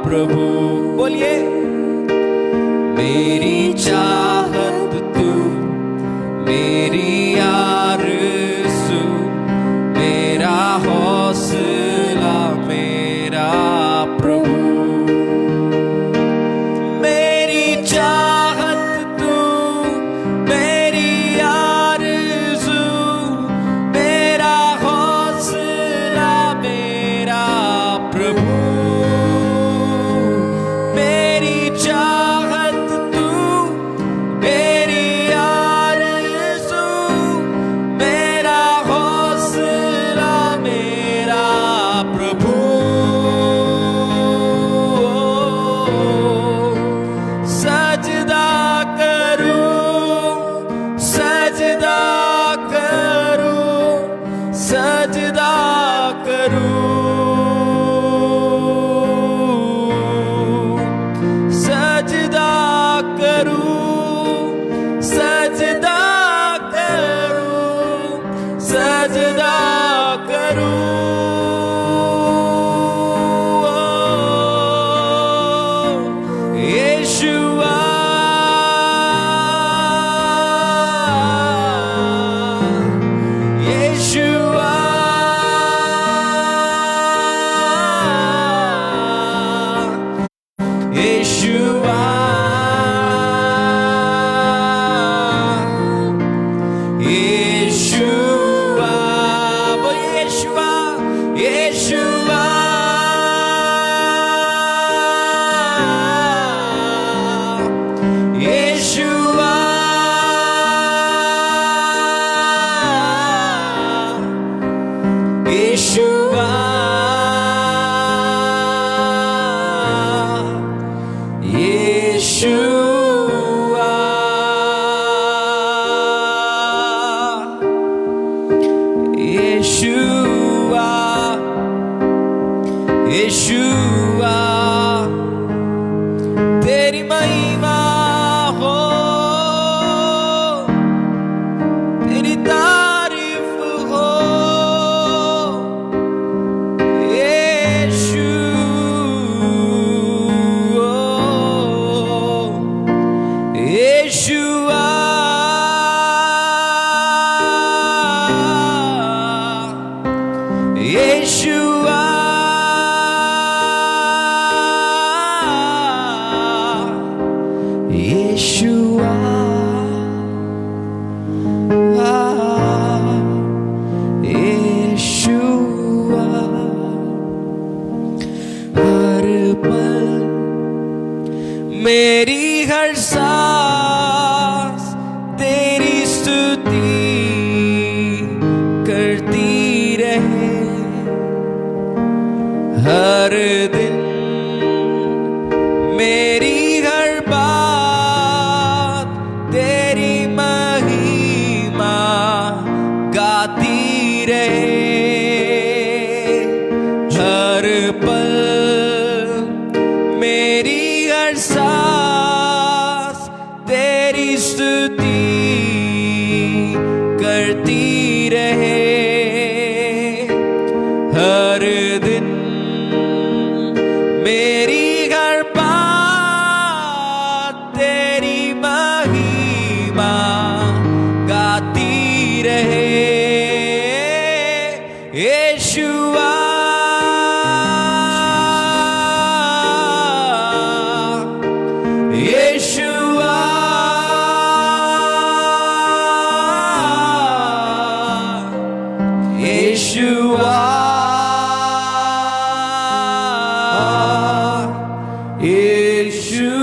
प्रभु। बोलिए, मेरी चाहत तू, मेरी आरज़ू, मेरा हौसला मेरा प्रभु। मेरी चाहत तू, मेरी आरज़ू, मेरा हौसला मेरा प्रभु। मेरी चाहत तू, मेरी आरज़ू, मेरा हौसला मेरा प्रभु। सजदा करूं, सजदा करूं, सजदा करूं, सजदा करूं, सजदा करूं, सजदा करूं। यीशुआ, यीशुआ, यीशुआ, यीशुआ, बोलिए यीशुआ, Yeshua, Yeshua, Yeshua, Yeshua, Yeshua, यीशुआ, तेरी महिमा हो, तेरी तारीफ हो, यीशु, यीशुआ, यीशुआ, यीशुआ, यीशुआ। हर पल मेरी हर सांस तेरी स्तुति करती रहे। हर दिन मेरी हर बात तेरी महिमा गाती रहे। हर पल मेरी हर सांस तेरी स्तुति करती रहे। हर दिन मेरी हर बात तेरी महिमा गाती रहे। Yeshua, Yeshua, Yeshua, Yeshua.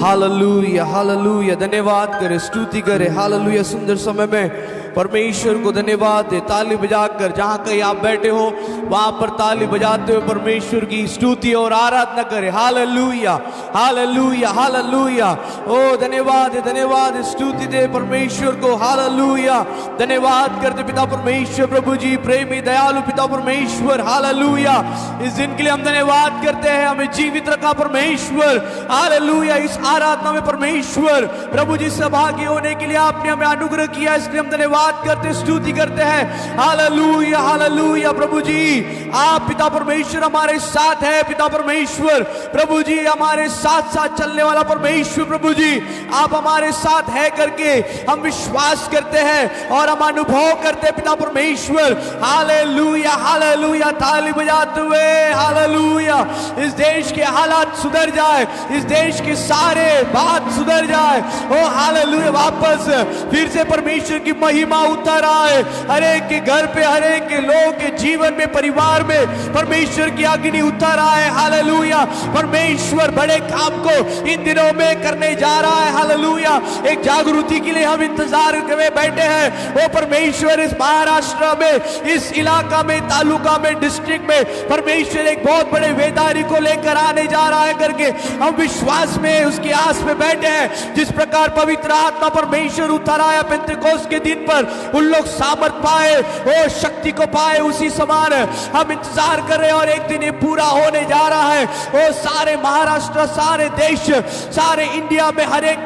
Hallelujah, hallelujah. धन्यवाद करे, स्तुति करे। हालेलुया। सुंदर समय में परमेश्वर को धन्यवाद दे। ताली बजाकर, जहां कहीं आप बैठे हो वहां पर ताली बजाते हुए परमेश्वर की स्तुति और आराधना करें। Hallelujah, hallelujah, hallelujah. ओ धन्यवाद, धन्यवाद, स्तुति दे परमेश्वर को। हालेलुया। धन्यवाद करते पिता परमेश्वर, प्रभु जी प्रेमी दयालु पिता परमेश्वर। हालेलुया। इस दिन के लिए हम धन्यवाद करते हैं, हमें जीवित रखा परमेश्वर। हालेलुया। इस आराधना में परमेश्वर प्रभु जी सहभागी होने के लिए आपने हमें अनुग्रह किया, इसलिए हम धन्यवाद करते, स्तुति करते हैं। Hallelujah, hallelujah. प्रभु जी आप पिता परमेश्वर हमारे साथ है। पिता परमेश्वर प्रभु जी हमारे साथ साथ चलने वाला परमेश्वर प्रभु जी आप हमारे साथ है करके हम विश्वास करते हैं और हम अनुभव करते हैं पिता परमेश्वर। Hallelujah, hallelujah. ताली बजाते हुए हालेलुया। इस देश के हालात सुधर जाए, इस देश के सारे बात सुधर जाए। ओ हालेलुया। वापस फिर से परमेश्वर की महिमा उतर आए हर एक के घर पे, हर एक के लोगों के जीवन में, परिवार में परमेश्वर की अग्नि उतर आए। हालेलुया। परमेश्वर बड़े काम को इन दिनों में करने जा रहा है। हालेलुया। एक जागृति के लिए हम इंतजार में बैठे हैं। ओ परमेश्वर इस महाराष्ट्र में, इस इलाका में, तालुका में, डिस्ट्रिक्ट में परमेश्वर एक बहुत बड़े वेदारी को लेकर आने जा रहा है करके हम विश्वास में उसकी आस में बैठे हैं। जिस प्रकार पवित्र आत्मा परमेश्वर उतर आया पेंतेकोस्त के दिन पर, उन लोग सामर्थ पाए, ओ शक्ति को पाए, उसी समान हम इंतजार कर रहे हैं और एक दिन ये पूरा होने जा रहा है। ओ सारे महाराष्ट्र, सारे देश, सारे इंडिया में हर एक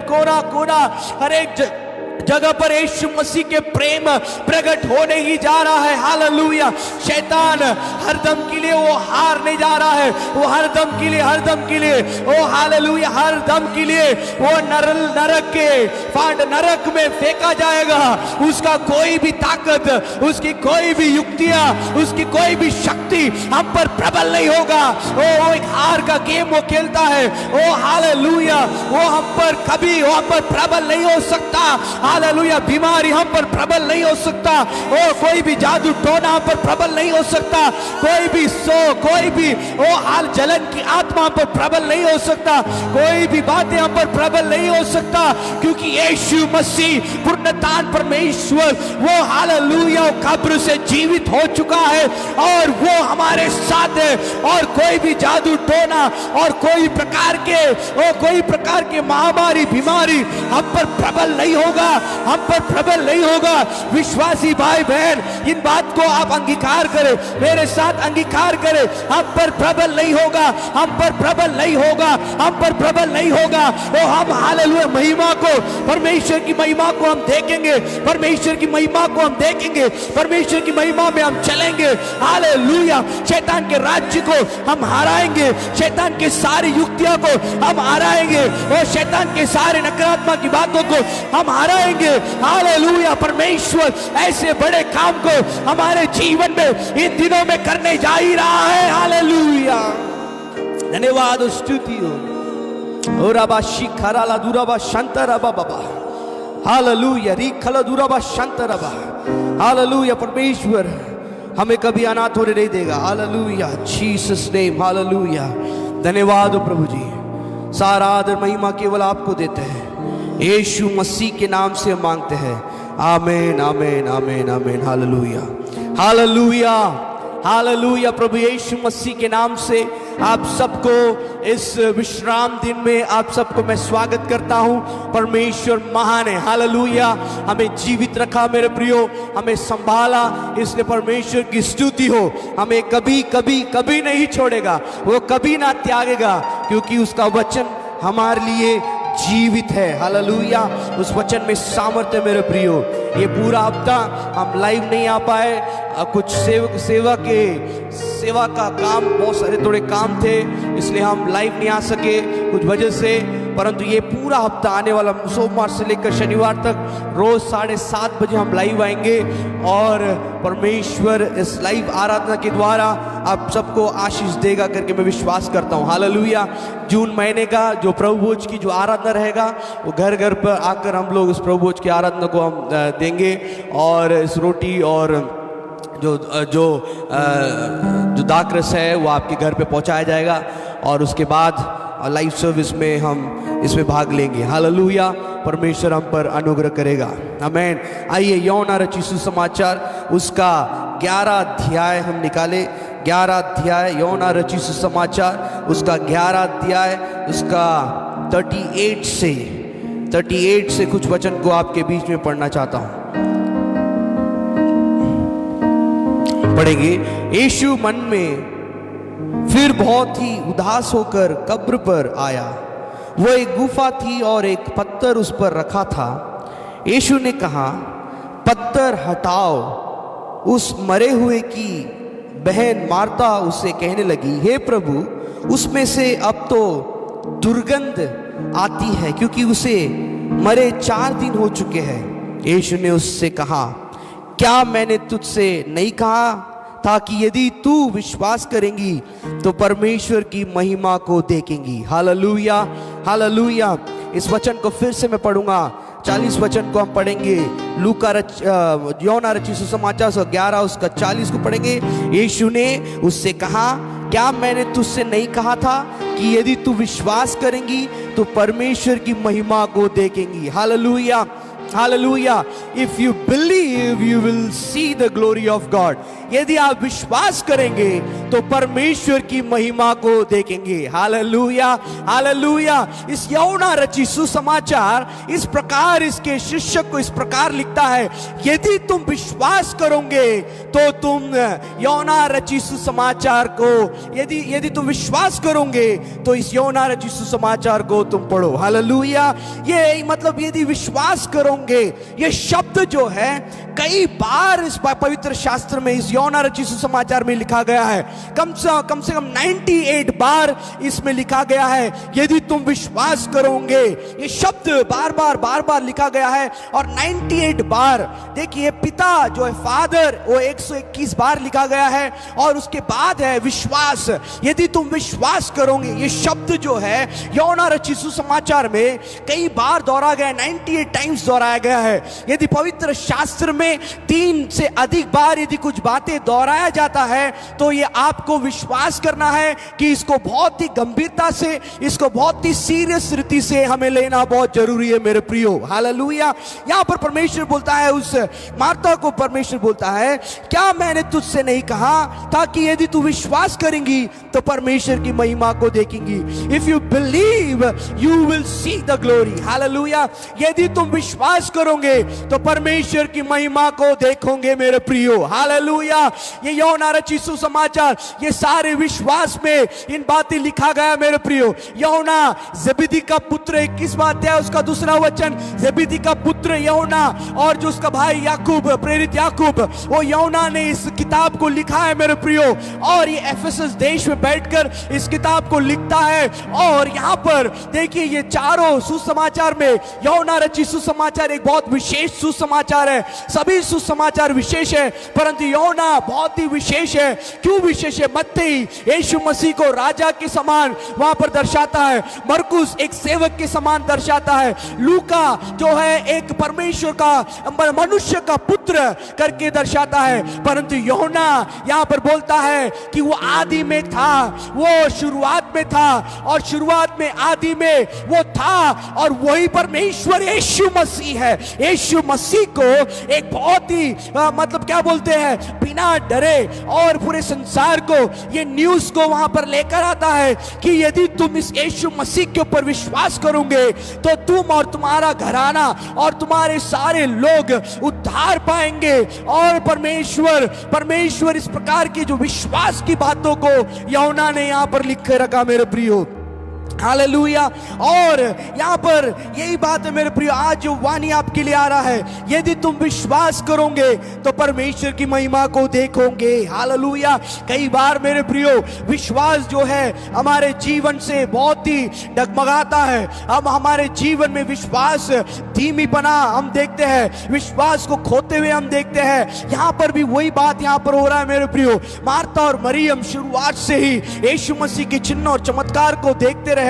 कोना कोना, हर एक जगह पर यीशु मसीह के प्रेम प्रकट होने ही जा रहा है। हालेलुया। शैतान हरदम के लिए वो हारने जा रहा है। वो हरदम के लिए, हरदम के लिए, ओ हालेलुया, हरदम के लिए वो नरक के फांड, नरक में फेंका जाएगा। उसका कोई भी ताकत, उसकी कोई भी युक्तियां, उसकी कोई भी शक्ति हम पर प्रबल नहीं होगा। वो एक हार का गेम वो खेलता है। ओ हालेलुया। वो हम पर कभी, वो हम पर प्रबल नहीं हो सकता। हालेलुया। बीमारी हम पर प्रबल नहीं हो सकता। ओ कोई भी जादू टोना हम पर प्रबल नहीं हो सकता। कोई भी ओ हाल जलन की आत्मा हम पर प्रबल नहीं हो सकता। कोई भी बातें हम पर प्रबल नहीं हो सकता, क्योंकि यीशु मसीह पूर्णतान परमेश्वर वो हालेलुया कब्र से जीवित हो चुका है और वो हमारे साथ है। और कोई भी जादू टोना और कोई प्रकार के महामारी, बीमारी हम पर प्रबल नहीं होगा, हम पर प्रबल नहीं होगा। विश्वासी भाई बहन इन बात को आप अंगीकार करें, मेरे साथ अंगीकार करें। हम पर प्रबल नहीं होगा, हम पर प्रबल नहीं होगा, हम पर प्रबल नहीं होगा। वो हम हालेलुया महिमा को, परमेश्वर की महिमा को हम देखेंगे, परमेश्वर की महिमा को हम देखेंगे, परमेश्वर की महिमा में हम चलेंगे। हालेलुया। शैतान के राज्य को हम हराएंगे, शैतान के सारी युक्तियों को हम हराएंगे और शैतान के सारे नकारात्मक की बातों को हम हराएंगे। हालेलुया। परमेश्वर ऐसे बड़े काम को हमारे जीवन में इन दिनों में करने जा ही रहा है। हालेलुया। धन्यवाद और स्तुति हो। ओराबा शिखराला दुराबा शांतराबा बाबा। हालेलुया। रिखला दुराबा शांतराबा। हालेलुया। परमेश्वर हमें कभी अनाथ होने नहीं देगा। हालेलुया। Jesus name. हालेलुया। धन्यवाद हो प्रभु जी। सारा आदर महिमा केवल आपको देते हैं, यीशु मसीह के नाम से मांगते हैं। आमीन, amen, amen, amen. Hallelujah, hallelujah, hallelujah. प्रभु यीशु मसीह के नाम से आप सबको इस विश्राम दिन में आप सबको मैं स्वागत करता हूं। परमेश्वर महान है। हालेलुया। हमें जीवित रखा मेरे प्रियो, हमें संभाला, इसलिए परमेश्वर की स्तुति हो। हमें कभी कभी कभी नहीं छोड़ेगा, वो कभी ना त्यागेगा, क्योंकि उसका वचन हमारे लिए जीवित है। हालेलुया। उस वचन में सामर्थ्य मेरे प्रियो। ये पूरा हफ्ता हम लाइव नहीं आ पाए, कुछ सेवा का काम, बहुत सारे थोड़े काम थे, इसलिए हम लाइव नहीं आ सके कुछ वजह से। परंतु ये पूरा हफ्ता आने वाला सोमवार से लेकर शनिवार तक रोज 7:30 बजे हम लाइव आएंगे और परमेश्वर इस लाइव आराधना के द्वारा आप सबको आशीष देगा करके मैं विश्वास करता हूँ। हालेलुया। जून महीने का जो प्रभु भोज की जो आराधना रहेगा, वो घर घर पर आकर हम लोग इस प्रभु भोज की आराधना को हम देंगे और इस रोटी और जो दाखरस है वो आपके घर पे पहुंचाया जाएगा और उसके बाद लाइव सर्विस में हम इसमें भाग लेंगे। हालेलुया। परमेश्वर हम पर अनुग्रह करेगा। आमीन। आइए यूहन्ना रचित सुसमाचार उसका 11 अध्याय हम निकाले। 11 अध्याय यूहन्ना रचित सुसमाचार उसका 11 अध्याय उसका 38 से कुछ वचन को आपके बीच में पढ़ना चाहता हूँ। पढ़ेंगे। यीशु मन में फिर बहुत ही उदास होकर कब्र पर आया। वो एक गुफा थी और एक पत्थर उस पर रखा था। यीशु ने कहा, पत्थर हटाओ। उस मरे हुए की बहन मार्ता उससे कहने लगी, हे प्रभु, उसमें से अब तो दुर्गंध आती है, क्योंकि उसे मरे 4 दिन हो चुके हैं। यीशु ने उससे कहा, क्या मैंने तुझसे नहीं कहा था कि यदि तू विश्वास करेंगी तो परमेश्वर की महिमा को देखेंगी। Hallelujah, hallelujah. इस वचन को फिर से मैं पढ़ूंगा। 40 वचन को हम पढ़ेंगे। यूहन्ना रचित सुसमाचार 11 उसका 40 को पढ़ेंगे। यीशु ने उससे कहा, क्या मैंने तुझसे नहीं कहा था कि यदि तू विश्वास करेंगी तो परमेश्वर की महिमा को देखेंगी। Hallelujah, hallelujah. If you believe you will see the glory of God. यदि आप विश्वास करेंगे तो परमेश्वर की महिमा को देखेंगे। Hallelujah, hallelujah. इस यूहन्ना रचित सुसमाचार इस प्रकार इसके शिष्य को इस प्रकार लिखता है, यदि तुम विश्वास करोगे तो तुम यूहन्ना रचित सुसमाचार को यदि तुम विश्वास करोगे तो इस यूहन्ना रचित सुसमाचार को तुम पढ़ो। हालेलुया। ये मतलब यदि विश्वास करोगे, ये शब्द जो है कई बार इस पवित्र शास्त्र में इस यूहन्ना रचित सुसमाचार में लिखा गया है। कम से कम 98 बार इसमें लिखा गया है, यदि तुम विश्वास करोगे। ये शब्द बार बार लिखा गया है और 98 बार। देखिए, पिता जो है फादर, वो 121 बार लिखा गया है और उसके बाद है विश्वास। यदि तुम विश्वास करोगे, ये शब्द जो है यूहन्ना रचित सुसमाचार में कई बार दोहरा गया, 98 टाइम्स दोहराया गया है। यदि पवित्र शास्त्र में 3 से अधिक बार यदि कुछ बातें दोहराया जाता है तो ये आपको विश्वास करना है कि इसको बहुत ही गंभीरता से, इसको बहुत ही सीरियस रीति से हमें लेना बहुत जरूरी है मेरे प्रियो। हालेलुया। यहां पर परमेश्वर बोलता है, उस मार्ता को परमेश्वर बोलता है, क्या मैंने तुझसे नहीं कहा था कि यदि तू विश्वास करेंगी तो परमेश्वर की महिमा को देखेंगी। If you believe you will see the glory. Hallelujah. यदि तुम विश्वास करोगे तो परमेश्वर की महिमा को देखोगे मेरे प्रियो। हालेलुया। ये यूहन्ना रचित सुसमाचार, ये सारे विश्वास में इन बातें लिखा गया मेरे प्रियो। यूहन्ना ज़ेबेदी का पुत्र, 21 अध्याय उसका 2 वचन, ज़ेबेदी का पुत्र यूहन्ना और जो उसका भाई याकूब, प्रेरित याकूब, वो यूहन्ना ने इस किताब को लिखा है मेरे प्रियो। और ये एफेसस देश में बैठकर इस किताब को लिखता है। और यहाँ पर देखिए, ये चारों सुसमाचार में यूहन्ना रचित सुसमाचार एक बहुत विशेष सुसमाचार है। सभी सुसमाचार विशेष है, परंतु यूहन्ना बहुत ही विशेष है। क्यों विशेष है? मत्ती यीशु मसीह को राजा के समान वहां पर दर्शाता है, मरकुस एक सेवक के समान दर्शाता है, लूका जो है एक परमेश्वर का, मनुष्य का पुत्र करके दर्शाता है। परंतु यूहन्ना यहां पर बोलता है कि वो आदि में था, वो शुरुआत में था और शुरुआत में आदि में वो था और वही परमेश्वर यीशु मसीह है। यीशु मसीह को एक बहुत ही मतलब क्या बोलते हैं, बिना डरे और पूरे संसार को ये न्यूज़ को वहां पर लेकर आता है कि यदि तुम इस यीशु मसीह के ऊपर विश्वास करोगे तो तुम और तुम्हारा घराना और तुम्हारे सारे लोग उद्धार पाएंगे। और परमेश्वर इस प्रकार की जो विश्वास की बातों को यूहन्ना ने यहां पर लिख के रखा मेरे प्रियो। हालेलुया। और यहाँ पर यही बात है मेरे प्रिय, आज जो वाणी आपके लिए आ रहा है, यदि तुम विश्वास करोगे तो परमेश्वर की महिमा को देखोगे। हालेलुया। कई बार मेरे प्रियो विश्वास जो है हमारे जीवन से बहुत ही डगमगाता है। अब हमारे जीवन में विश्वास धीमीपना हम देखते हैं, विश्वास को खोते हुए हम देखते हैं। यहाँ पर भी वही बात यहाँ पर हो रहा है मेरे प्रियो। मार्था और मरियम शुरुआत से ही यीशु मसीह के चिन्ह और चमत्कार को देखते रहे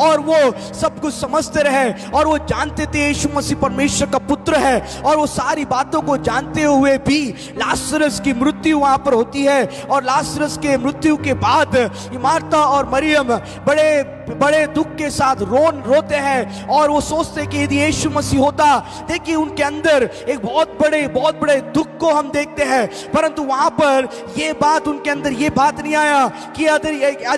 और वो सब कुछ समझते रहे और वो जानते थे यीशु मसीह परमेश्वर का पुत्र है। और वो सारी बातों को जानते हुए भी लाजरस की मृत्यु वहां पर होती है और लाजरस के मृत्यु के बाद मार्था और मरियम बड़े बड़े दुख के साथ रोते हैं और वो सोचते कि यदि यीशु मसीह होता, देखिए उनके अंदर एक बहुत बड़े दुख को हम देखते हैं, परंतु वहां पर ये बात उनके अंदर ये बात नहीं आया कि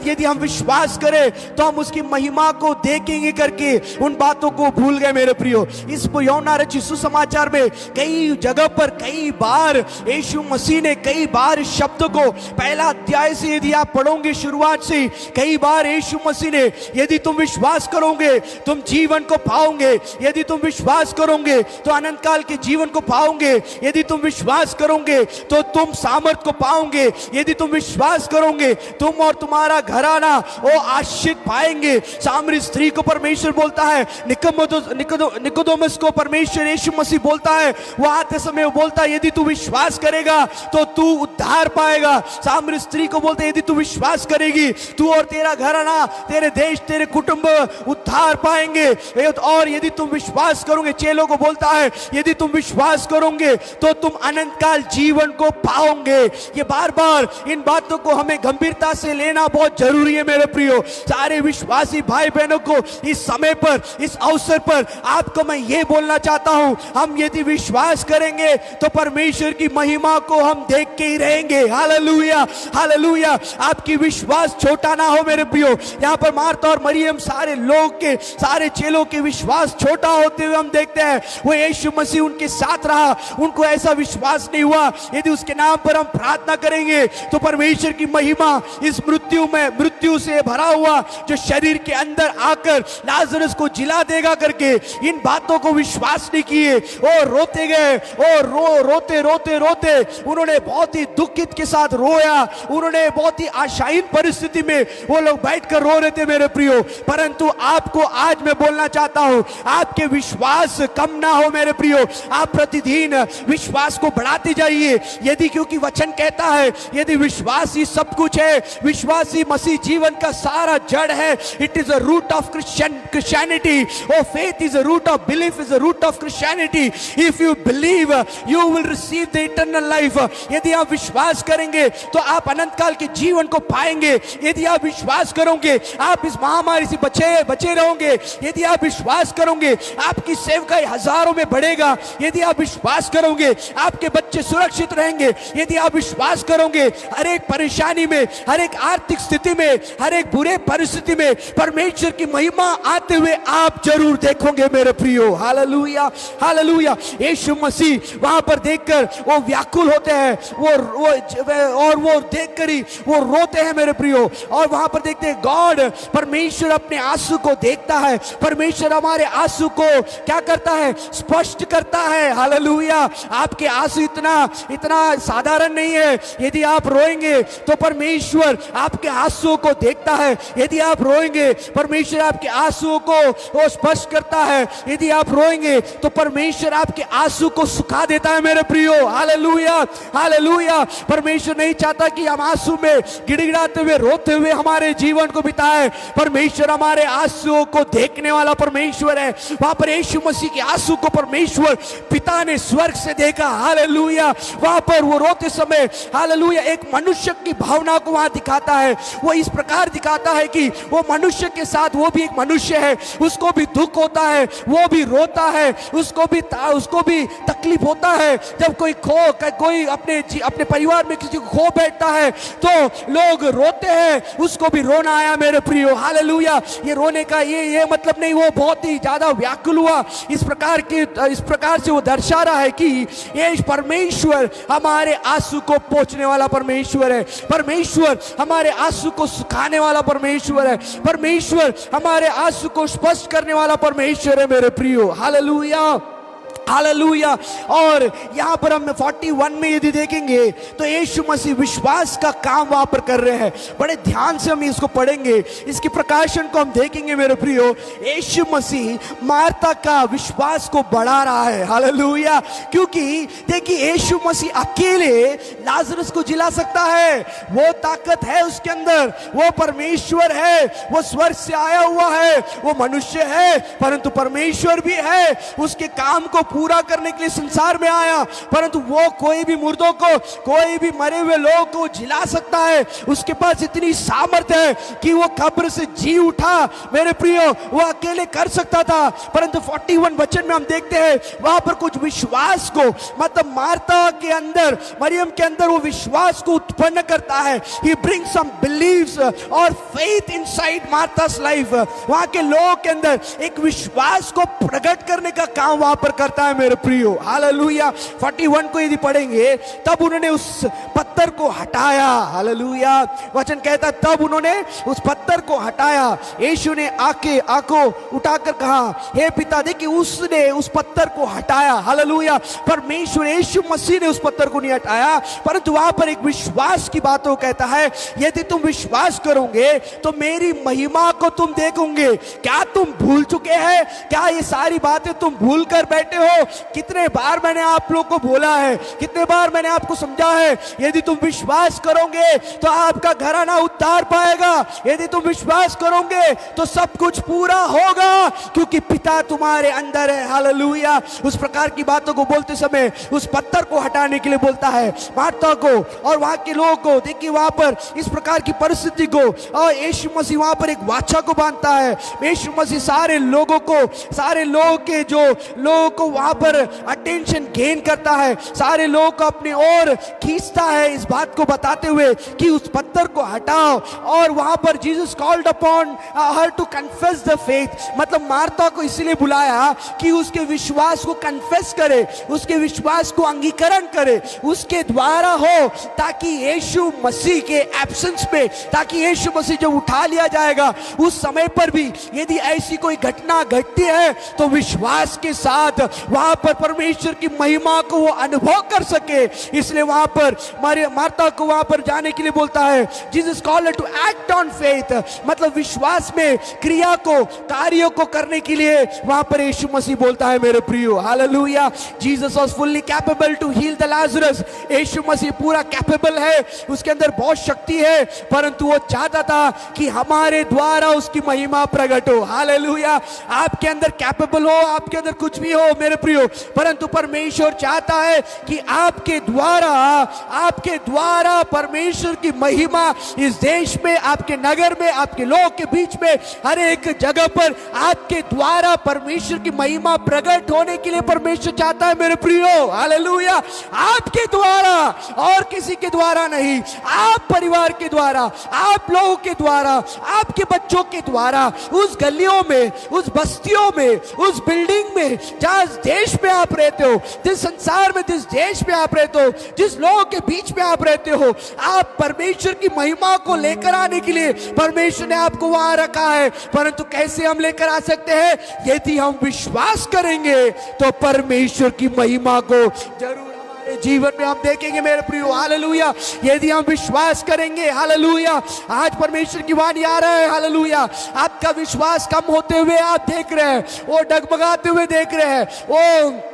यदि हम विश्वास करें तो हम उसकी महिमा को देखेंगे करके उन बातों को भूल गए मेरे प्रियो। इस यूहन्ना रचित सुसमाचार में कई जगह पर कई बार यीशु मसीह ने कई बार इस शब्द को पहला अध्याय से यदि आप पढ़ोगे शुरुआत से, कई बार यीशु मसीह ने यदि तुम विश्वास करोगे तुम जीवन को पाओगे, यदि तुम विश्वास करोगे तो अनंत काल के जीवन को पाओगे, यदि तुम विश्वास करोगे तो तुम सामर्थ को पाओगे, यदि तुम विश्वास करोगे तुम और तुम्हारा घराना वो आशीष पाएंगे। सामरी स्त्री को परमेश्वर बोलता है, निकोदेमुस को परमेश्वर यीशु मसीह बोलता है, वो आते समय वो बोलता है यदि तू विश्वास करेगा तो तू उद्धार पाएगा। सामरी स्त्री को बोलते यदि तू विश्वास करेगी तू और तेरा घराना, तेरे देश, तेरे कुटुंब उद्धार पाएंगे। और यदि तुम विश्वास करोगे, चेलों को बोलता है यदि तुम विश्वास करोगे तो तुम अनंत काल जीवन को पाओगे। ये बार बार इन बातों को हमें गंभीरता से लेना बहुत जरूरी है मेरे प्रियो। सारे विश्वासी भाई बहनों को इस समय पर, इस अवसर पर आपको मैं ये बोलना चाहता हूं, हम यदि विश्वास करेंगे तो परमेश्वर की महिमा को हम देख के ही रहेंगे। Hallelujah, hallelujah. आपकी विश्वास छोटा ना हो मेरे प्रियो। यहाँ पर मार्था और मरियम सारे लोग के, सारे चेलों के विश्वास छोटा होते हुए हम देखते हैं। वो यीशु मसीह उनके साथ रहा, उनको ऐसा विश्वास नहीं हुआ यदि उसके नाम पर हम प्रार्थना करेंगे तो परमेश्वर की महिमा इस मृत्यु से भरा हुआ जो शरीर के अंदर आकर लाजरस को जिला देगा करके इन बातों को विश्वास नहीं किए और रोते गए और रोते उन्होंने बहुत ही दुखित के साथ रोया। उन्होंने बहुत ही आशाहीन परिस्थिति में वो लोग बैठकर रो रहे थे मेरे प्रियो। परंतु आपको आज मैं बोलना चाहता हूं, आपके विश्वास कम ना हो मेरे प्रियो। आप प्रतिदिन विश्वास को बढ़ाते जाइए। यदि क्योंकि वचन कहता है यदि विश्वास ही सब कुछ है, विश्वास ही मसीह जीवन का सारा जड़ है। It is a root of Christianity. और faith is a root of belief, is a root of Christianity. If you believe you will receive the eternal life. यदि आप विश्वास करेंगे तो आप अनंत काल के जीवन को पाएंगे। यदि आप विश्वास करोगे आप इस महामारी से बचे रहोगे। यदि आप विश्वास करोगे आपकी सेवकाई हजारों में बढ़ेगा। यदि आप विश्वास करोगे आपके बच्चे सुरक्षित रहेंगे। यदि आप विश्वास करोगे हर एक परेशानी में, हर एक आर्थिक स्थिति में, हर एक बुरे परिस्थिति में परमेश्वर की महिमा आते हुए आप जरूर देखोगे मेरे प्रियो। Hallelujah, hallelujah. यीशु मसीह वहां पर देखकर वो व्याकुल होते हैं, वो देखकर ही वो रोते हैं मेरे प्रियो। और वहां पर देखते हैं गॉड, परमेश्वर अपने आंसू को देखता है। परमेश्वर हमारे आंसू को क्या करता है? स्पष्ट करता है। हालेलुया। आपके आंसू इतना साधारण नहीं है। यदि आप रोएंगे तो परमेश्वर आपके आंसुओं को देखता है। यदि आप रोएंगे परमेश्वर आपके आंसुओं को वो स्पष्ट करता है। यदि आप रोएंगे तो परमेश्वर आपके आंसू को सुखा देता है मेरे प्रियो। Hallelujah, hallelujah. परमेश्वर नहीं चाहता कि हम आंसू में गिड़गिड़ाते हुए, रोते हुए हमारे जीवन को बिताएं। परमेश्वर हमारे आंसुओं को देखने वाला परमेश्वर है। वहां पर यीशु मसीह के आंसू को परमेश्वर पिता ने स्वर्ग से देखा। हालेलुया। वहां पर वो रोते समय, हालेलुया, एक मनुष्य की भावना को वहां दिखाता है। वो इस प्रकार दिखाता है कि वो मनुष्य के साथ वो भी एक मनुष्य है, उसको भी दुख होता है, वो भी रोता है, उसको भी तकलीफ होता है। जब कोई अपने परिवार में किसी को खो बैठता है तो लोग रोते हैं, उसको भी रोना आया मेरे प्रियो। हालेलुया। ये रोने का ये मतलब नहीं वो बहुत ही ज्यादा व्याकुल हुआ। इस प्रकार से वो दर्शा रहा है कि ये परमेश्वर हमारे आंसू को पोंछने वाला परमेश्वर है। परमेश्वर हमारे आंसू को सुखाने वाला परमेश्वर है। परमेश्वर हमारे आंसू को स्पष्ट करने वाला परमेश्वर है मेरे प्रियो। Hallelujah, hallelujah. और यहां पर हम 41 में यदि देखेंगे तो यीशु मसीह विश्वास का काम वहां पर कर रहे हैं। बड़े ध्यान से हम इसको पढ़ेंगे, इसकी प्रकाशन को हम देखेंगे मेरे प्रियो। यीशु मसीह मार्था का विश्वास को बढ़ा रहा है। हालेलुया। क्योंकि देखिए यीशु मसीह अकेले लाजरस को जिला सकता है। वो ताकत है उसके अंदर, वो परमेश्वर है, वो स्वर्ग से आया हुआ है, वो मनुष्य है परंतु परमेश्वर भी है। उसके काम को पूरा करने के लिए संसार में आया, परंतु वो कोई भी मुर्दों को, कोई भी मरे हुए लोगों को जिला सकता है। उसके पास इतनी सामर्थ्य है कि वो कब्र से जी उठा मेरे प्रियो, वो अकेले कर सकता था। परंतु 41 वचन में हम देखते हैं वहां पर कुछ विश्वास को, मतलब मार्था के अंदर, मरियम के अंदर वो विश्वास को उत्पन्न करता है। He brings some beliefs और faith inside Martha's life। वहां के लोगों के अंदर एक विश्वास को प्रकट करने का काम वहां पर करता है मेरे प्रियो। हालेलुया। 41 को यदि पढ़ेंगे, तब उन्होंने उस पत्थर को हटाया। हालेलुया। वचन कहता तब उन्होंने उस पत्थर को हटाया। यीशु ने आंखों उठाकर कहा, हे पिता, देखिए उसने उस पत्थर को हटाया। हालेलुया। परमेश्वर यीशु मसीह ने उस पत्थर को नहीं हटाया, परंतु वहां पर एक विश्वास की बात वो कहता है, यदि तुम विश्वास करोगे तो मेरी महिमा को तुम देखोगे। क्या तुम भूल चुके हैं? क्या ये सारी बातें तुम भूल कर बैठे हो? कितने बार मैंने आप लोग को बोला है, कितने बार मैंने आपको समझा है, यदि तुम विश्वास करोगे तो आपका घराना उद्धार पाएगा। यदि तुम विश्वास करोगे तो सब कुछ पूरा होगा, क्योंकि पिता तुम्हारे अंदर है। हालेलुया। उस प्रकार की बातों को बोलते समय उस पत्थर को हटाने के लिए बोलता है मार्था को और वहां के लोगों को। देखिए वहां पर इस प्रकार की परिस्थिति को, और यीशु मसीह वहां पर एक वाचा को बांधता है। यीशु मसीह सारे लोगों को, सारे लोगों के जो लोगों को वहां पर अटेंशन गेन करता है, सारे लोगों को अपनी ओर खींचता है, इस बात को बताते हुए कि उस पत्थर को हटाओ। और वहां पर Jesus called upon her to confess the faith, मतलब मार्था को इसलिए बुलाया कि उसके विश्वास को कन्फेस करे, उसके विश्वास को अंगीकरण करे, उसके द्वारा हो, ताकि यीशु मसीह के एब्सेंस में, ताकि यीशु मसीह जब उठा लिया जाएगा उस समय पर भी यदि ऐसी कोई घटना घटती है तो विश्वास के साथ वहां पर परमेश्वर की महिमा को वो अनुभव कर सके। इसलिए वहां पर मार्था को वहां पर जाने के लिए बोलता है। Jesus called to act on faith, मतलब विश्वास में क्रिया को, कार्यों को करने के लिए वहां पर यीशु मसीह बोलता है मेरे प्रियो। हालेलुया। Jesus was fully capable to heal the Lazarus. यीशु मसीह पूरा कैपेबल है, उसके अंदर बहुत शक्ति है, परंतु वो चाहता था कि हमारे द्वारा उसकी महिमा प्रकट हो। हालेलुया। आपके अंदर कैपेबल हो, आपके अंदर कुछ भी हो मेरे प्रियो, परंतु परमेश्वर चाहता है कि आपके द्वारा परमेश्वर की महिमा इस देश में, आपके नगर में, आपके लोगों के बीच में, हर एक जगह पर आपके द्वारा परमेश्वर की महिमा प्रकट होने के लिए परमेश्वर चाहता है मेरे प्रियो। हालेलुया। आपके द्वारा और किसी के द्वारा नहीं, आप परिवार के द्वारा, आप लोगों के द्वारा, आपके बच्चों के द्वारा, उस गलियों में, उस बस्तियों में, उस बिल्डिंग में, जहां देश में आप रहते हो, जिस संसार में, जिस देश में आप रहते हो, जिस लोगों के बीच में आप रहते हो, आप परमेश्वर की महिमा को लेकर आने के लिए परमेश्वर ने आपको वहां रखा है। परंतु कैसे हम लेकर आ सकते हैं? यदि हम विश्वास करेंगे तो परमेश्वर की महिमा को जरूर जीवन में हम देखेंगे मेरे प्रियो। हालेलुया। यदि हम विश्वास करेंगे, हालेलुया। आज परमेश्वर की वाणी आ रहा है। हालेलुया। आपका विश्वास कम होते हुए आप देख रहे हैं, वो डगमगाते हुए देख रहे हैं, वो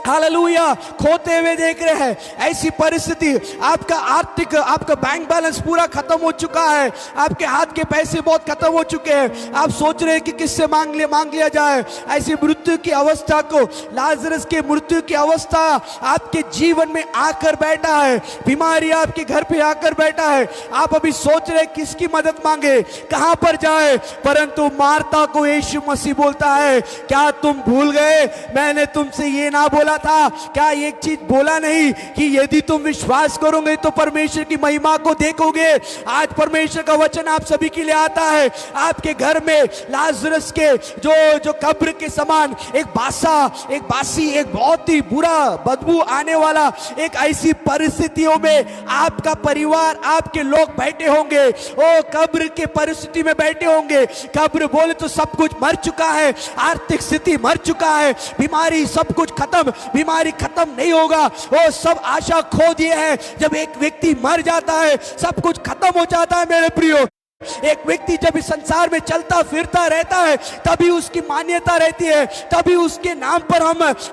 हालेलुया खोते हुए देख रहे हैं। ऐसी परिस्थिति, आपका आर्थिक, आपका बैंक बैलेंस पूरा खत्म हो चुका है, आपके हाथ के पैसे बहुत खत्म हो चुके हैं, आप सोच रहे हैं कि किससे मांग लिया जाए। ऐसी मृत्यु की अवस्था को, लाजरस के मृत्यु की अवस्था आपके जीवन में आकर बैठा है, बीमारी आपके घर पे आकर बैठा है। आप अभी सोच रहे किसकी मदद मांगे, कहां पर जाए, परंतु मार्था को यीशु मसीह बोलता है, क्या तुम भूल गए मैंने तुमसे ये ना बोला था? क्या एक चीज बोला नहीं कि यदि तुम विश्वास करोगे तो परमेश्वर की महिमा को देखोगे? आज परमेश्वर का वचन आप सभी के लिए आता है। आपके घर में लाजरस के जो कब्र के समान एक बासी, एक बहुत ही बुरा बदबू आने वाला एक ऐसी परिस्थितियों में आपका परिवार, आपके लोग बैठे होंगे, ओ कब्र के परिस्थिति में बैठे होंगे। कब्र बोले तो सब कुछ मर चुका है, आर्थिक स्थिति मर चुका है, बीमारी सब कुछ खत्म, बीमारी खत्म नहीं होगा, वो सब आशा खो दिए हैं। जब एक व्यक्ति मर जाता है सब कुछ खत्म हो जाता है मेरे प्रियो। एक व्यक्ति जब इस संसार में चलता फिरता रहता है तभी उसकी मान्यता रहती है, तभी उसके नाम पर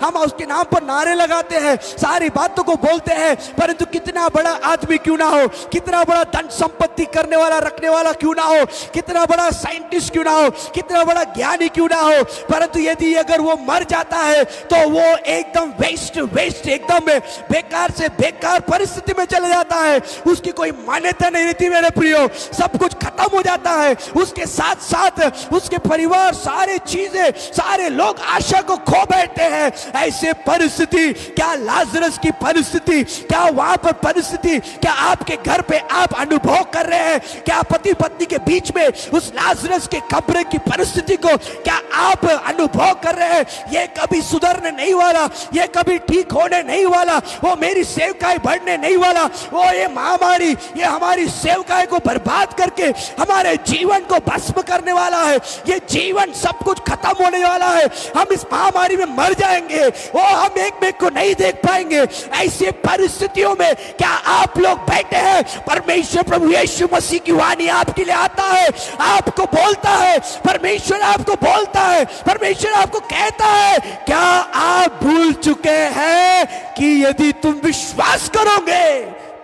हम उसके नाम पर नारे लगाते हैं, सारी बातों को बोलते हैं। परंतु कितना बड़ा आदमी क्यों ना हो, कितना बड़ा धन संपत्ति करने वाला रखने वाला क्यों ना हो, कितना बड़ा साइंटिस्ट क्यों ना हो, कितना बड़ा ज्ञानी क्यों ना हो, परंतु यदि अगर वो मर जाता है तो वो एकदम वेस्ट एकदम बेकार से बेकार परिस्थिति में चले जाता है। उसकी कोई मान्यता नहीं रहती मेरे प्रियो, सब कुछ खत्म हो जाता है। उसके साथ साथ उसके परिवार, सारे चीजें, सारे लोग आशा को खो बैठते हैं। ऐसे परिस्थिति, क्या लाजरस की परिस्थिति, क्या वहां पर परिस्थिति, क्या आपके घर पे आप अनुभव कर रहे हैं? क्या पति पत्नी के बीच में उस लाजरस के कब्र की परिस्थिति को क्या आप अनुभव कर रहे हैं? ये कभी सुधरने नहीं वाला, ये कभी ठीक होने नहीं वाला, वो मेरी सेवकाई बढ़ने नहीं वाला, वो ये महामारी ये हमारी सेवकाई को बर्बाद करके हमारे जीवन को भस्म करने वाला है। ये जीवन सब कुछ खत्म होने वाला है, हम इस महामारी में मर जाएंगे, वो हम एक को नहीं देख पाएंगे। ऐसी परिस्थितियों में क्या आप लोग बैठे हैं? परमेश्वर प्रभु यीशु मसीह की वाणी आपके लिए आता है, आपको बोलता है, परमेश्वर आपको बोलता है, परमेश्वर आपको कहता है, क्या आप भूल चुके हैं कि यदि तुम विश्वास करोगे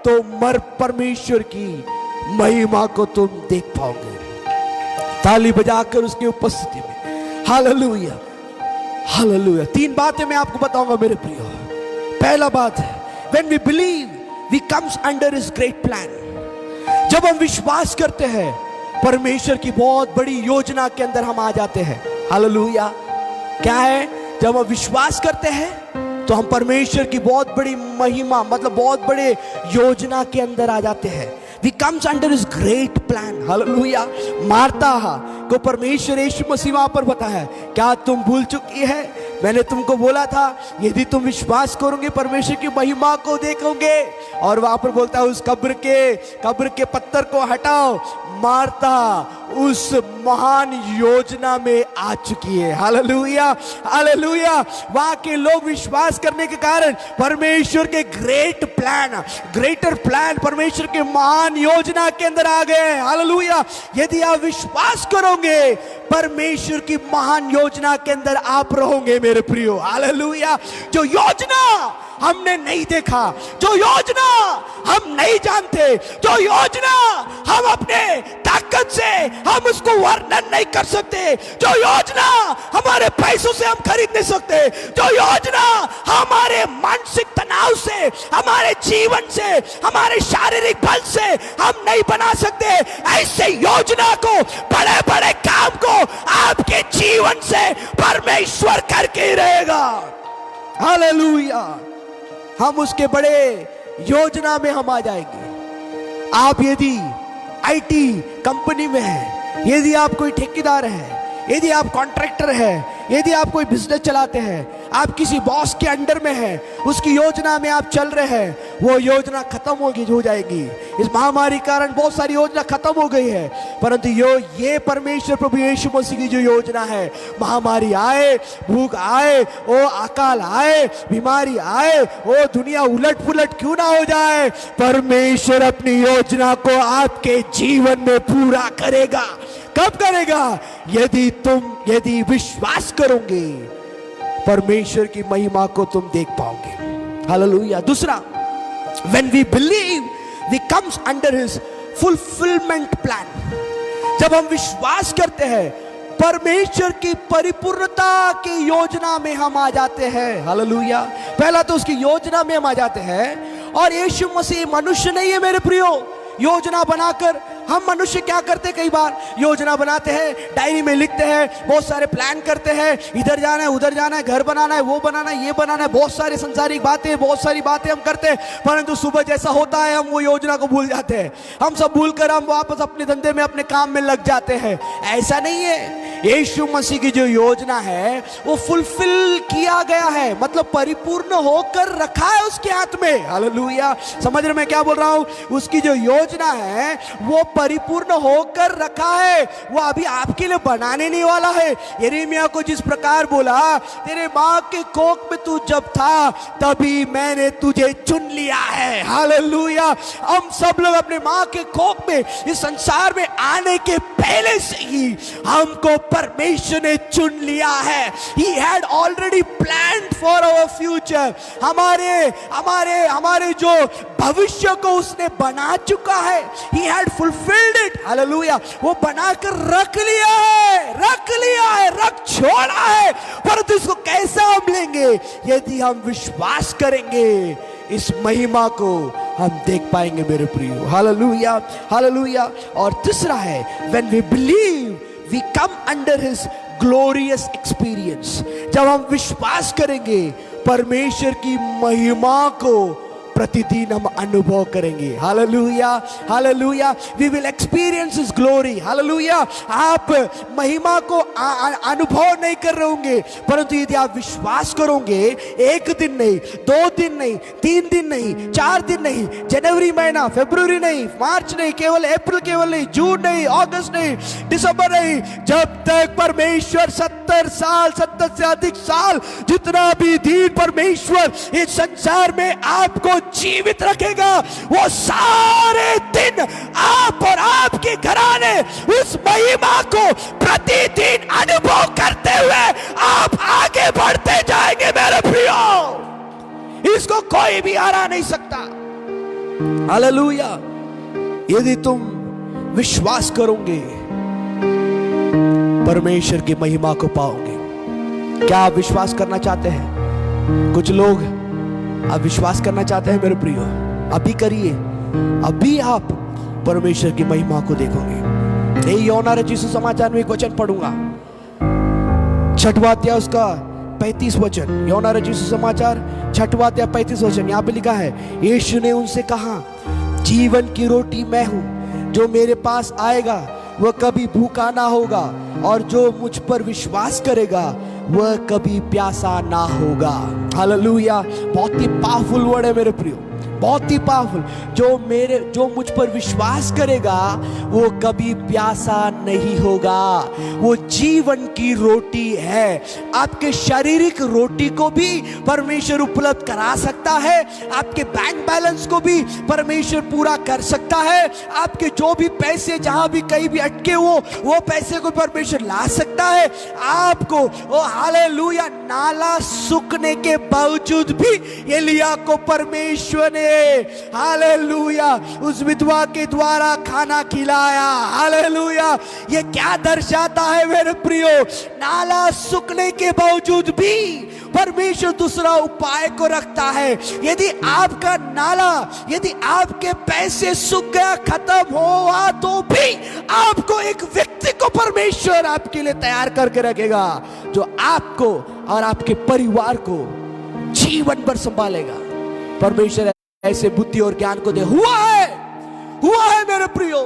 तो परमेश्वर की महिमा को तुम देख पाओगे। ताली बजाकर उसकी उपस्थिति में हालेलुया हालेलुया। 3 बातें मैं आपको बताऊंगा मेरे प्रियो। पहला बात है, when we believe we comes under his great plan। जब हम विश्वास करते हैं परमेश्वर की बहुत बड़ी योजना के अंदर हम आ जाते हैं। हालेलुया। क्या है? जब हम विश्वास करते हैं तो हम परमेश्वर की बहुत बड़ी महिमा मतलब बहुत बड़े योजना के अंदर आ जाते हैं। We comes under his great plan। Hallelujah. Martha को परमेश्वर यीशु मसीह वहां पर बता है, क्या तुम भूल चुकी है? मैंने तुमको बोला था यदि तुम विश्वास करोगे परमेश्वर की महिमा को देखोगे। और वहां पर बोलता है उस कब्र के पत्थर को हटाओ। मार्ता उस महान योजना में आ चुकी है। Hallelujah hallelujah. वहां के लोग विश्वास करने के कारण परमेश्वर के ग्रेटर प्लान परमेश्वर के महान योजना के अंदर आ गए। हालेलुया। यदि आप विश्वास करोगे परमेश्वर की महान योजना के अंदर आप रहोगे मेरे प्रियो। हालेलुया। जो योजना हमने नहीं देखा, जो योजना हम नहीं जानते, जो योजना हम अपने ताकत से हम उसको वर्णन नहीं कर सकते, जो योजना हमारे पैसों से हम खरीद नहीं सकते, जो योजना हमारे मानसिक तनाव से, हमारे जीवन से, हमारे शारीरिक बल से हम नहीं बना सकते, ऐसे योजना को, बड़े बड़े काम को आपके जीवन से परमेश्वर करके ही रहेगा। हालेलुया। हम उसके बड़े योजना में हम आ जाएंगे। आप यदि आईटी कंपनी में हैं, यदि आप कोई ठेकेदार हैं, यदि आप कॉन्ट्रैक्टर हैं, यदि आप कोई बिजनेस चलाते हैं, आप किसी बॉस के अंडर में हैं, उसकी योजना में आप चल रहे हैं, वो योजना खत्म हो जाएगी। इस महामारी कारण बहुत सारी योजना खत्म हो गई है, परंतु ये परमेश्वर प्रभु यीशु मसीह की जो योजना है, महामारी आए, भूख आए, ओ अकाल आए, बीमारी आए, ओ दुनिया उलट पुलट क्यों ना हो जाए, परमेश्वर अपनी योजना को आपके जीवन में पूरा करेगा। कब करेगा? यदि विश्वास करोगे परमेश्वर की महिमा को तुम देख पाओगे। हालेलुया। दूसरा, when we believe we comes under his fulfillment plan। जब हम विश्वास करते हैं परमेश्वर की परिपूर्णता की योजना में हम आ जाते हैं। हालेलुया। पहला तो उसकी योजना में हम आ जाते हैं। और यीशु मसीह मनुष्य नहीं है मेरे प्रियो। योजना बनाकर हम मनुष्य क्या करते, कई बार योजना बनाते हैं, डायरी में लिखते हैं, बहुत सारे प्लान करते हैं, इधर जाना है, उधर जाना है, घर बनाना है, वो बनाना है, ये बनाना है, बहुत सारी संसारिक बातें, बहुत सारी बातें हम करते हैं, परंतु सुबह जैसा होता है हम वो योजना को भूल जाते हैं। हम सब भूलकर हम वापस अपने धंधे में, अपने काम में लग जाते हैं। ऐसा नहीं है। यीशु मसीह की जो योजना है वो फुलफिल किया गया है, मतलब परिपूर्ण होकर रखा है उसके हाथ में। हालेलुया, समझ रहे मैं क्या बोल रहा हूं? उसकी जो योजना है वो परिपूर्ण होकर रखा है, वो अभी आपके लिए बनाने नहीं वाला है। यिर्मयाह को जिस प्रकार बोला, तेरे मां के कोख में तू जब था तभी मैंने तुझे चुन लिया है। हालेलुया, हम सब लोग अपने मां के कोख में इस संसार में आने के पहले से ही हमको परमेश्वर ने चुन लिया है। He had already planned for our future। हमारे हमारे हमारे जो भविष्य को उसने बना चुका है। He had fulfilled it। Hallelujah, वो बनाकर रख लिया है, रख छोड़ा है। परंतु इसको कैसे हम लेंगे? यदि हम विश्वास करेंगे, इस महिमा को हम देख पाएंगे मेरे प्रियो। Hallelujah, hallelujah. और तीसरा है, when we believe we come under his glorious experience। जब हम विश्वास करेंगे, परमेश्वर की महिमा को प्रतिदिन हम अनुभव करेंगे। Hallelujah, hallelujah. We will experience his glory. Hallelujah, आप महिमा को अनुभव नहीं कर रहे होंगे, परंतु यदि आप विश्वास करोगे, एक दिन नहीं, 2 दिन नहीं, 3 दिन नहीं, 4 दिन नहीं, जनवरी महीना, फरवरी नहीं, मार्च नहीं, केवल अप्रैल केवल नहीं, जून नहीं, अगस्त नहीं, दिसंबर नहीं, जब तक परमेश्वर 70 साल, 70 से अधिक साल, जितना भी दिन परमेश्वर इस संसार में आपको जीवित रखेगा, वो सारे दिन आप और आपके घराने उस महिमा को प्रतिदिन अनुभव करते हुए आप आगे बढ़ते जाएंगे मेरे प्रियो। इसको कोई भी हरा नहीं सकता। हालेलुया, यदि तुम विश्वास करोगे, परमेश्वर की महिमा को पाओगे। क्या आप विश्वास करना चाहते हैं? कुछ लोग आप विश्वास करना चाहते हैं मेरे प्रियो, अभी करिए, अभी आप परमेश्वर की महिमा को देखोगे। यही यूहन्ना रचित सुसमाचार में एक वचन पढ़ूंगा, 6वां अध्याय उसका 35 वचन। यूहन्ना रचित सुसमाचार 6वां अध्याय 35 वचन। यहाँ पे लिखा है, यीशु ने उनसे कहा, जीवन की रोटी मैं हूं, जो मेरे पास आएगा वह कभी भूखा ना होगा, और जो मुझ पर विश्वास करेगा वह कभी प्यासा ना होगा। हालेलुया, बहुत ही पावरफुल वर्ड है मेरे प्रियो, बहुत ही पावरफुल। जो मुझ पर विश्वास करेगा वो कभी प्यासा नहीं होगा। वो जीवन की रोटी है। आपके शारीरिक रोटी को भी परमेश्वर उपलब्ध करा सकता है, आपके बैंक बैलेंस को भी परमेश्वर पूरा कर सकता है, आपके जो भी पैसे जहां भी कहीं भी अटके वो पैसे को परमेश्वर ला सकता है आपको। ओ हालेलुया, नाला सूखने के बावजूद भी एलिया को परमेश्वर ने हालेलुया उस विधवा के द्वारा खाना खिलाया। हालेलुया, ये क्या दर्शाता है मेरे प्रियो? नाला सूखने के बावजूद भी परमेश्वर दूसरा उपाय को रखता है। यदि आपका नाला, यदि आपके पैसे सूख गया, खत्म हुआ, तो भी आपको एक व्यक्ति को परमेश्वर आपके लिए तैयार करके रखेगा, जो आपको और आपके परिवार को जीवन भर संभालेगा। परमेश्वर ऐसे बुद्धि और ज्ञान को दे। हुआ है मेरे प्रियो।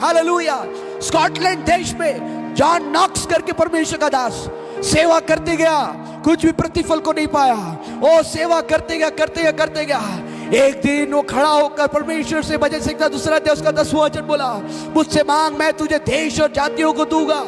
हालेलुया, स्कॉटलैंड देश में जॉन नॉक्स करके परमेश्वर का दास सेवा करते गया, कुछ भी प्रतिफल को नहीं पाया। वो सेवा करते गया। एक दिन वो खड़ा होकर परमेश्वर से भजन सीखता, दूसरा अध्याय उसका 10वां वचन बोला, मुझसे मांग मैं तुझे देश और जातियों को दूंगा।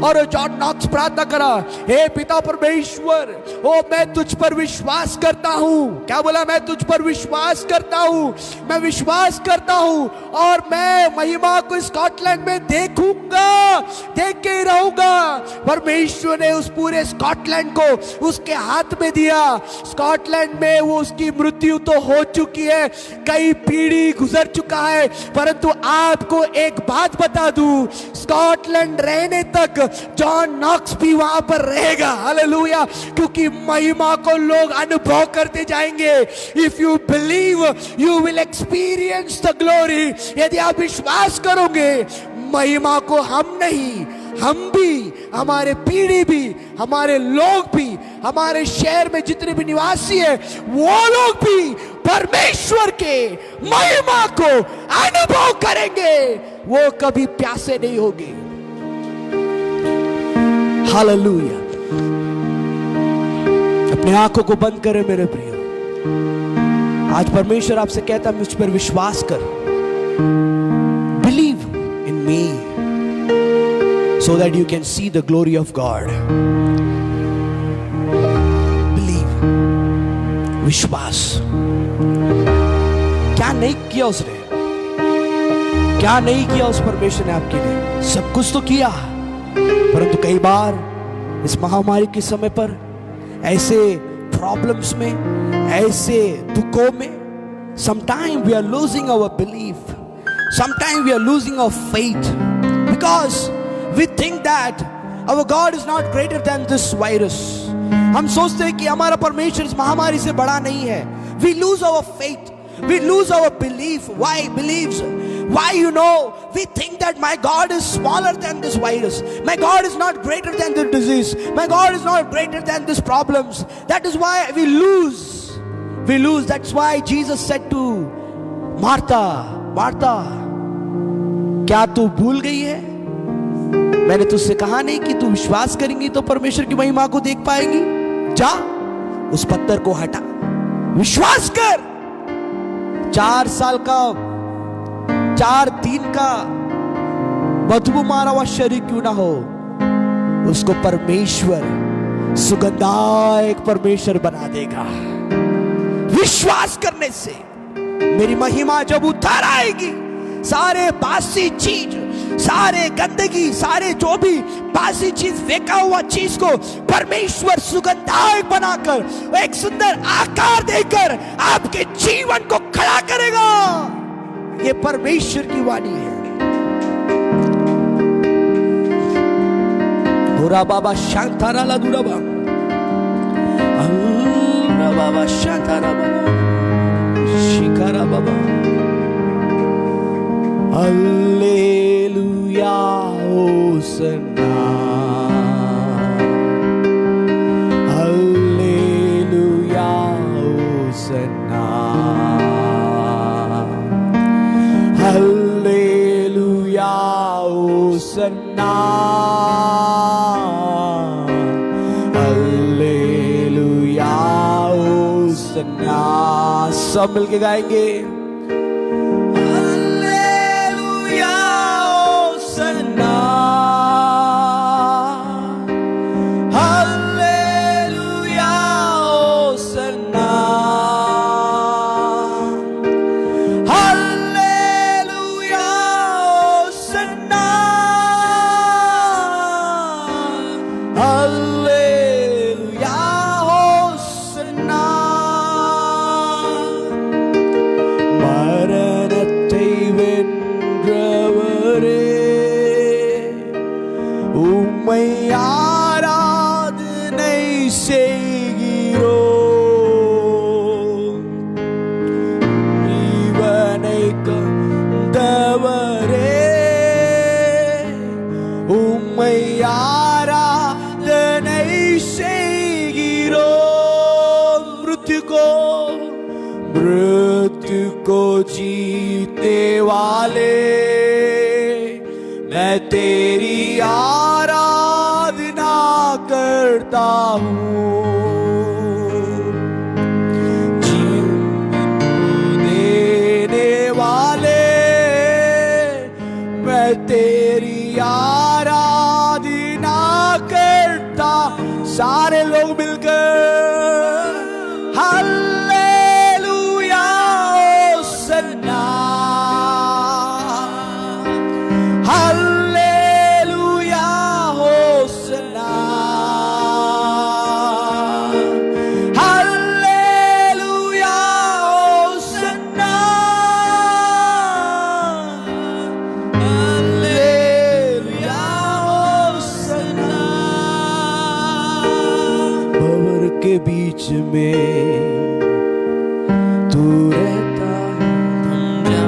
और जॉन नॉक्स प्रार्थना करा, हे पिता परमेश्वर, ओ मैं तुझ पर विश्वास करता हूं। क्या बोला? मैं तुझ पर विश्वास करता हूं, मैं विश्वास करता हूं, और मैं महिमा को स्कॉटलैंड में देखूंगा, देख के रहूंगा। परमेश्वर ने उस पूरे स्कॉटलैंड को उसके हाथ में दिया। स्कॉटलैंड में वो उसकी मृत्यु तो हो चुकी है, कई पीढ़ी गुजर चुका है, परंतु आपको एक बात बता दूं, स्कॉटलैंड रहने तक जॉन नॉक्स भी वहां पर रहेगा। हालेलुया, क्योंकि महिमा को लोग अनुभव करते जाएंगे। If you believe you will experience the glory. यदि आप विश्वास करोगे, महिमा को हम नहीं, हम भी, हमारे पीढ़ी भी, हमारे लोग भी, हमारे शहर में जितने भी निवासी हैं, वो लोग भी परमेश्वर के महिमा को अनुभव करेंगे। वो कभी प्यासे नहीं होंगे। हालेलुया। अपने आंखों को बंद करें मेरे प्रिय। आज परमेश्वर आपसे कहता है मुझ पर विश्वास कर, believe in me so that you can see the glory of God. Believe, विश्वास। क्या नहीं किया उसने, क्या नहीं किया उस परमेश्वर ने आपके लिए? सब कुछ तो किया, परंतु कई बार इस महामारी के समय पर, ऐसे प्रॉब्लम्स में, ऐसे दुखों में, sometimes we are losing our belief, sometimes we are losing our faith because we think that our God is not greater than this virus. हम सोचते हैं कि हमारा परमेश्वर इस महामारी से बड़ा नहीं है। We lose our faith, we lose our belief. Why beliefs? Why, we think that my God is smaller than this virus. My God is not greater than the disease. My God is not greater than these problems. That is why we lose. We lose. That's why Jesus said to Martha, Martha, क्या तू भूल गई है? मैंने तुझसे कहा नहीं कि तू विश्वास करेंगी तो परमेश्वर की महिमा को देख पाएगी? जा, उस पत्थर को हटा, विश्वास कर। 4 साल का, 4 दिन का बदबू मारा हुआ शरीर क्यों ना हो, उसको परमेश्वर सुगंधायक परमेश्वर बना देगा। विश्वास करने से मेरी महिमा जब उतर आएगी, सारे बासी चीज, सारे गंदगी, सारे जो भी बासी चीज, फेंका हुआ चीज को परमेश्वर सुगंधायक बनाकर, एक सुंदर आकार देकर आपके जीवन को खड़ा करेगा। ये परमेश्वर की वाणी है। गोरा बाबा शांतारा ला दूरा बा, अल्ला बाबा शांतारा बाबा, शिकारा बाबा। Alleluia, Hosanna. Alleluia, Hosanna. Alleluia, Hosanna. Alleluia, Hosanna. सब मिलके गाएंगे। मृत्यु को जीतने वाले, मैं तेरी आराधना करता हूँ। जीवन देने वाले, मैं तेरी आराधना करता। सारे लोग मिलकर hallelujah hosanna, hallelujah hosanna, hallelujah hosanna, hallelujah hosanna. भंवर के बीच में तू रहता है,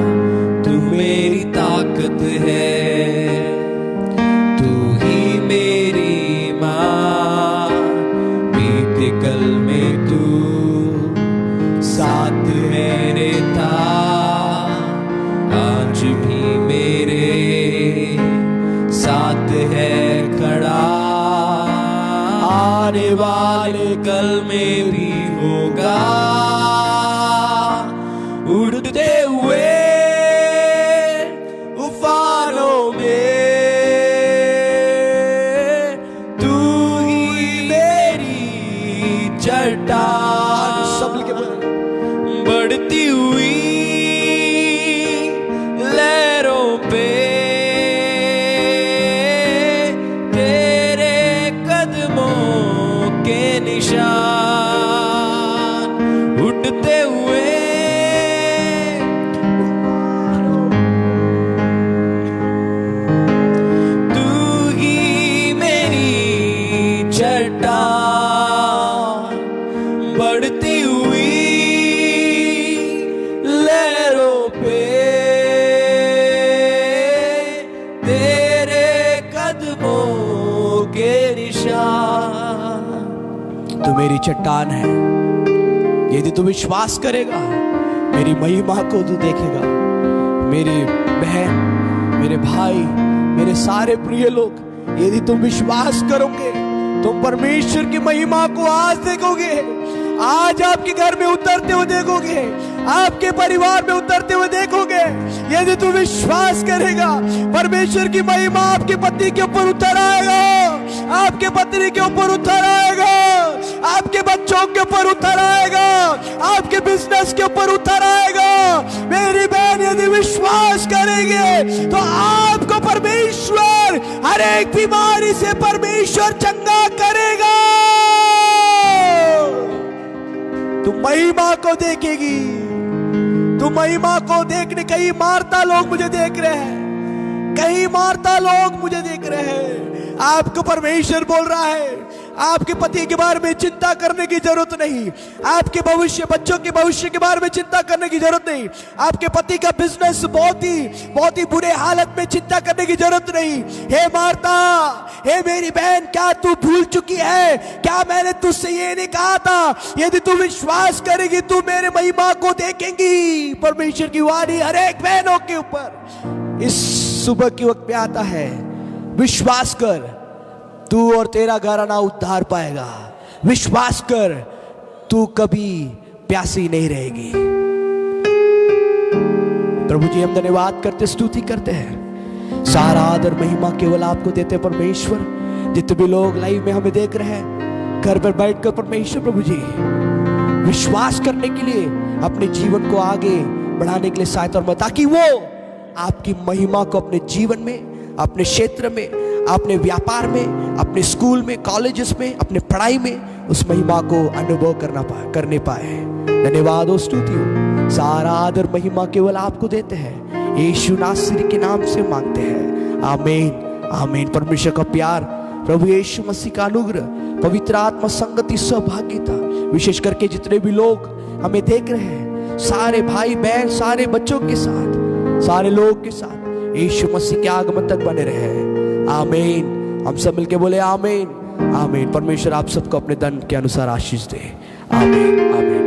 तू मेरी ताकत है, तू ही मेरी माँ। बीते कल में तू साथ मेरे था, आज भी मेरे साथ है खड़ा। जल में भी होगा, उड़ते हुए उफानों में तू ही मेरी चट्टान, सब के बढ़ती हुई लहरों पे तेरे कदमों के निशान, उड़ते हुए तू ही मेरी चट्टान, बढ़ती हुई लहरों पे तेरे कदमों के निशान। तू मेरी चट्टान है, यदि तू विश्वास करेगा मेरी महिमा को तू देखेगा। मेरी बहन, मेरे भाई, मेरे सारे प्रिय लोग, यदि तुम विश्वास करोगे तुम परमेश्वर की महिमा को आज देखोगे। आज आपके घर में उतरते हुए देखोगे, आपके परिवार में उतरते हुए देखोगे। यदि तू विश्वास करेगा परमेश्वर की महिमा आपके पति के ऊपर उतर आएगा, आपके पत्नी के ऊपर उतर आएगा, आपके बच्चों के ऊपर उतर आएगा, आपके बिजनेस के ऊपर उतर आएगा। मेरी बहन यदि विश्वास करेंगे तो आपको परमेश्वर हर एक बीमारी से परमेश्वर चंगा करेगा। तू महिमा को देखेगी, तू महिमा को देखने। कई मार्ता लोग मुझे देख रहे हैं, कई मार्ता लोग मुझे देख रहे हैं। आपको परमेश्वर बोल रहा है आपके पति के बारे में चिंता करने की जरूरत नहीं, आपके भविष्य, बच्चों के भविष्य के बारे में चिंता करने की जरूरत नहीं, आपके पति का बिजनेस बहुत ही बुरे हालत में चिंता करने की जरूरत नहीं। हे मार्ता, हे मेरी बहन, क्या तू भूल चुकी है? क्या मैंने तुझसे ये नहीं कहा था? यदि तू विश्वास करेगी तू मेरे महिमा को देखेंगी। परमेश्वर की वाणी हर एक बहनों के ऊपर इस सुबह के वक्त में आता है। विश्वास कर, तू और तेरा घराना उद्धार पाएगा। विश्वास कर, तू कभी प्यासी नहीं रहेगी। प्रभु जी हम धन्यवाद करते, स्तुति करते हैं। सारा आदर महिमा केवल आपको देते परमेश्वर। जितने भी लोग लाइव में हमें देख रहे हैं, घर पर बैठकर परमेश्वर प्रभु जी विश्वास करने के लिए, अपने जीवन को आगे बढ़ाने के लिए सहायता और मदद, ताकि वो आपकी महिमा को अपने जीवन में, अपने क्षेत्र में, अपने व्यापार में, अपने स्कूल में, कॉलेजेस में, अपने पढ़ाई में उस महिमा को अनुभव करने पाए। धन्यवाद और स्तुति हो। सारा आदर महिमा केवल आपको देते हैं, यीशु नासरी के नाम से मांगते हैं, आमीन आमीन। परमेश्वर का प्यार, प्रभु यीशु मसीह का अनुग्रह, पवित्र आत्मा संगति, सहभागिता, विशेष करके जितने भी लोग हमें देख रहे हैं, सारे भाई बहन, सारे बच्चों के साथ, सारे लोग के साथ यीशु मसीह के आगमन तक बने रहे। आमीन। हम सब मिलके बोले आमीन आमीन। परमेश्वर आप सबको अपने धन के अनुसार आशीष दे। आमीन आमीन।